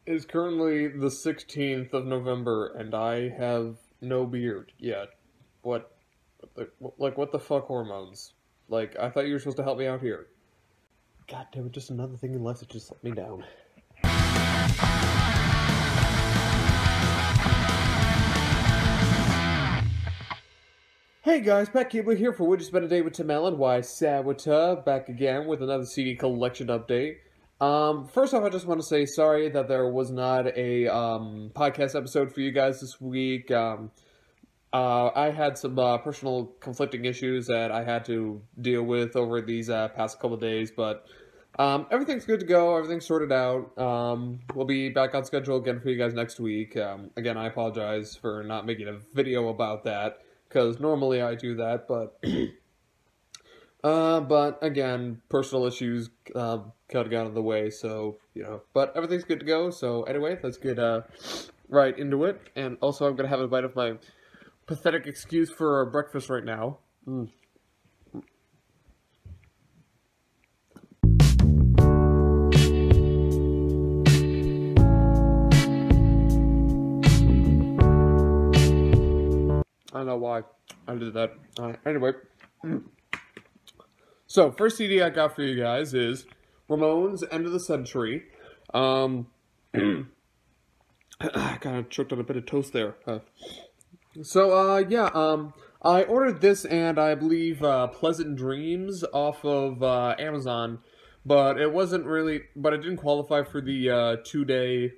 It is currently the 16th of November, and I have no beard yet. What, what the fuck hormones? Like, I thought you were supposed to help me out here. God damn it, just another thing in life that just let me down. Hey guys, Pat Keebler here for Would You Spend a Day with Tim Allen, WYSADWTA, back again with another CD collection update. First off, I just want to say sorry that there was not a podcast episode for you guys this week. I had some personal conflicting issues that I had to deal with over these past couple of days, but everything's good to go. Everything's sorted out. We'll be back on schedule again for you guys next week. Again, I apologize for not making a video about that, because normally I do that, but but again, personal issues kind of got out of the way, so, but everything's good to go. So anyway, let's get right into it. And also, I'm gonna have a bite of my pathetic excuse for breakfast right now. I don't know why I did that. Anyway. So, first CD I got for you guys is Ramones' End of the Century. I kind of choked on a bit of toast there. I ordered this and I believe Pleasant Dreams off of Amazon, but it wasn't really, but it didn't qualify for the 2-day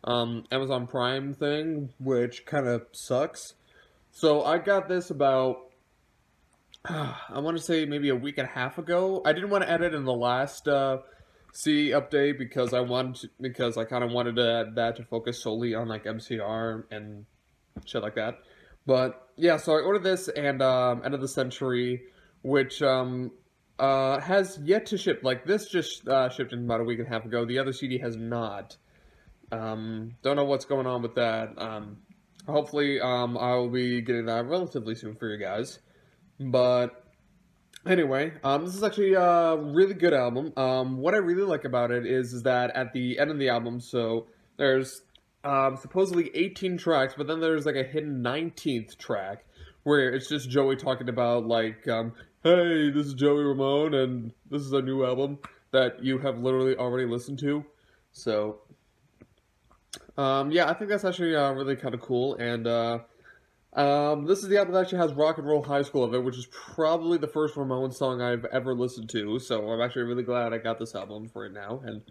Amazon Prime thing, which kind of sucks. So I got this about, I want to say maybe a week and a half ago. I didn't want to edit in the last CD update because I kind of wanted that to focus solely on like MCR and shit like that. But yeah, so I ordered this and End of the Century, which has yet to ship. Like this just shipped in about a week and a half ago. The other CD has not. Don't know what's going on with that. Hopefully, I'll be getting that relatively soon for you guys. But anyway, this is actually a really good album. What I really like about it is that at the end of the album, so there's supposedly 18 tracks, but then there's like a hidden 19th track where it's just Joey talking about like, hey, this is Joey Ramone, and this is a new album that you have literally already listened to. So yeah, I think that's actually really kind of cool, and this is the album that actually has Rock and Roll High School of it, which is probably the first Ramones song I've ever listened to, so I'm actually really glad I got this album for it now, and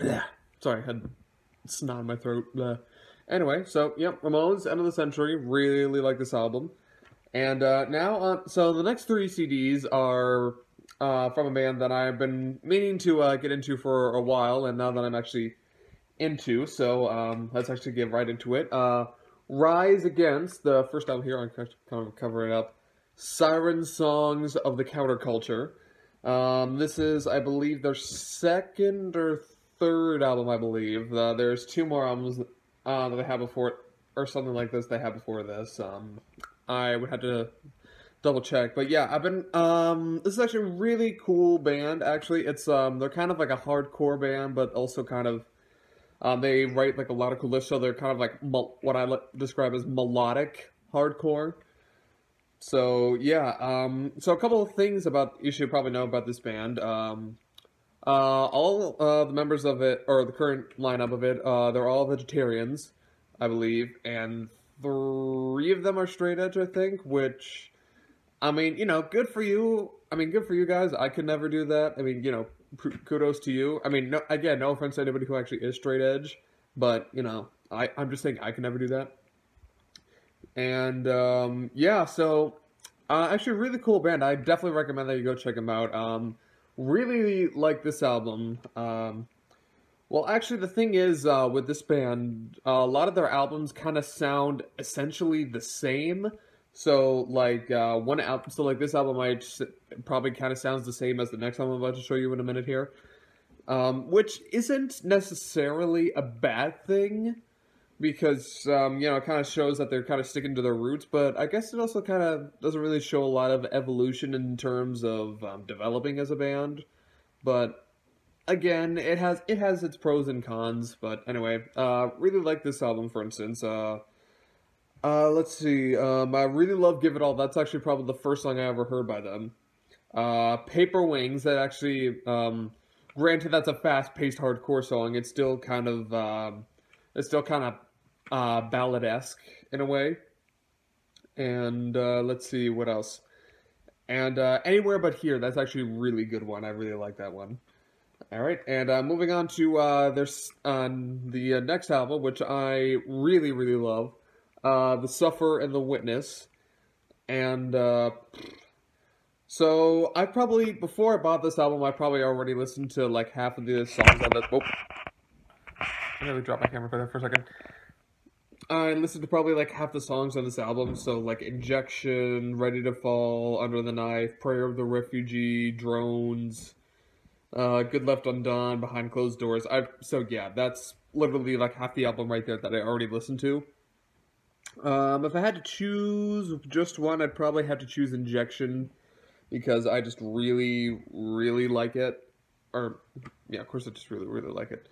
yeah, sorry, I had snot in my throat. Anyway, so, yep, Ramones, End of the Century, really like this album, and now, so the next 3 CDs are from a band that I've been meaning to get into for a while, and now that I'm actually into, so let's actually get right into it. Rise Against, the first album here, I'm kind of covering it up. Siren Songs of the Counterculture. This is, I believe, their second or third album, I believe. There's 2 more albums that they have before, or something like this they have before this. I would have to double check, but yeah, I've been, this is actually a really cool band, actually. It's, they're kind of like a hardcore band, but also kind of, they write like a lot of cool lifts, so they're kind of like what I describe as melodic hardcore. So yeah, so a couple of things you should probably know about this band. All the members of it, or the current lineup of it, they're all vegetarians, I believe, and 3 of them are straight edge, I think, which, I mean, good for you. I mean, good for you guys. I could never do that. I mean, kudos to you. I mean, again, no offense to anybody who actually is straight edge, but, I'm just saying I can never do that. And, yeah, so, actually a really cool band. I definitely recommend that you go check them out. Really like this album. Well, actually, the thing is, with this band, a lot of their albums kind of sound essentially the same. So, like, this album might probably kind of sounds the same as the next album I'm about to show you in a minute here. Which isn't necessarily a bad thing, because, it kind of shows that they're kind of sticking to their roots, but I guess it also kind of doesn't really show a lot of evolution in terms of developing as a band. But again, it has its pros and cons, but anyway, really like this album, for instance. Let's see. I really love "Give It All." That's actually probably the first song I ever heard by them. Paper Wings. That actually, granted, that's a fast-paced hardcore song. It's still kind of ballad-esque in a way. And let's see what else. And Anywhere But Here. That's actually a really good one. I really like that one. All right, and moving on to the next album, which I really really love, "The Suffer and the Witness," and so I probably before I bought this album, I probably already listened to like half of the songs on this. Oh, I nearly dropped my camera for a second. I listened to probably like half the songs on this album, so like "Injection," "Ready to Fall," "Under the Knife," "Prayer of the Refugee," "Drones." Good Left Undone, Behind Closed Doors. So yeah, that's literally like half the album right there that I already listened to. If I had to choose just one, I'd probably have to choose Injection because I just really, really like it. Or yeah, of course I just really, really like it.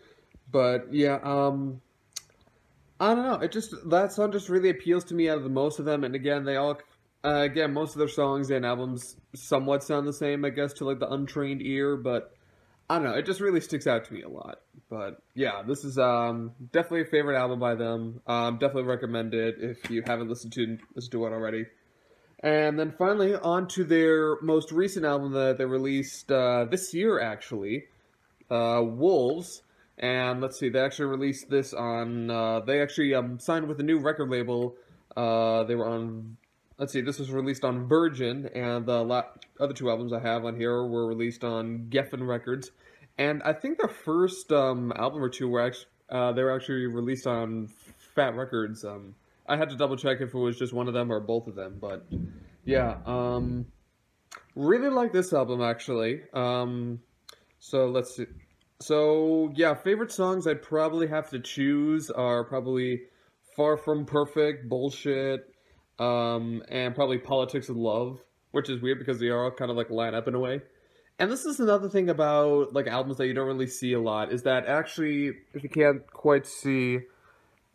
But yeah, I don't know. That song just really appeals to me out of the most of them. And again, most of their songs and albums somewhat sound the same, I guess, to like the untrained ear, but I don't know, it just really sticks out to me a lot. But yeah, this is definitely a favorite album by them. Definitely recommend it if you haven't listened to it already. And then finally, on to their most recent album that they released this year, actually, Wolves. And let's see, they actually released this on. They actually signed with a new record label. They were on. Let's see, this was released on Virgin, and the other two albums I have on here were released on Geffen Records. And I think their first album or two were actually released on Fat Records. I had to double check if it was just one of them or both of them, but yeah, really like this album actually. So let's see. So yeah, favorite songs I'd probably have to choose are probably "Far From Perfect," "Bullshit," and probably "Politics of Love," which is weird because they all kind of like line up in a way. And this is another thing about like albums that you don't really see a lot is that actually, if you can't quite see,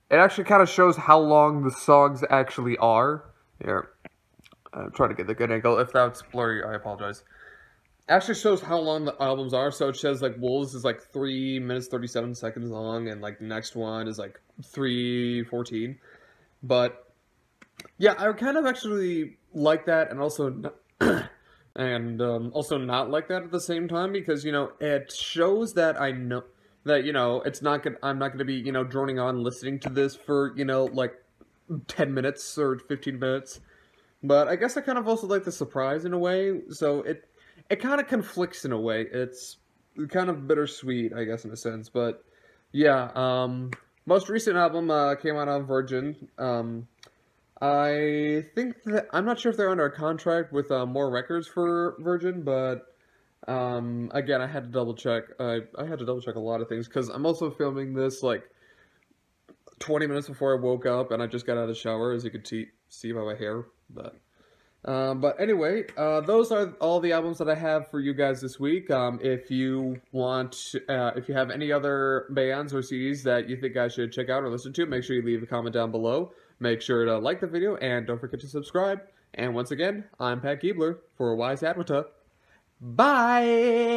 it actually kind of shows how long the songs actually are. Here, I'm trying to get the good angle. If that's blurry, I apologize. It actually shows how long the albums are. So it says like Wolves is like 3 minutes 37 seconds long, and like the next one is like 3:14. But yeah, I kind of actually like that, and also also not like that at the same time because it shows that I know that it's not gonna I'm not gonna be droning on listening to this for like 10 minutes or 15 minutes. But I guess I kind of also like the surprise in a way, so it kind of conflicts in a way. It's kind of bittersweet, I guess, in a sense. But yeah, most recent album came out on Virgin. I think that I'm not sure if they're under a contract with more records for Virgin, but again, I had to double check. I had to double check a lot of things because I'm also filming this like 20 minutes before I woke up, and I just got out of the shower, as you could see by my hair. But anyway, those are all the albums that I have for you guys this week. If you have any other bands or CDs that you think I should check out or listen to, make sure you leave a comment down below. Make sure to like the video and don't forget to subscribe. And once again, I'm Pat Keebler for WYSADWTA. Bye!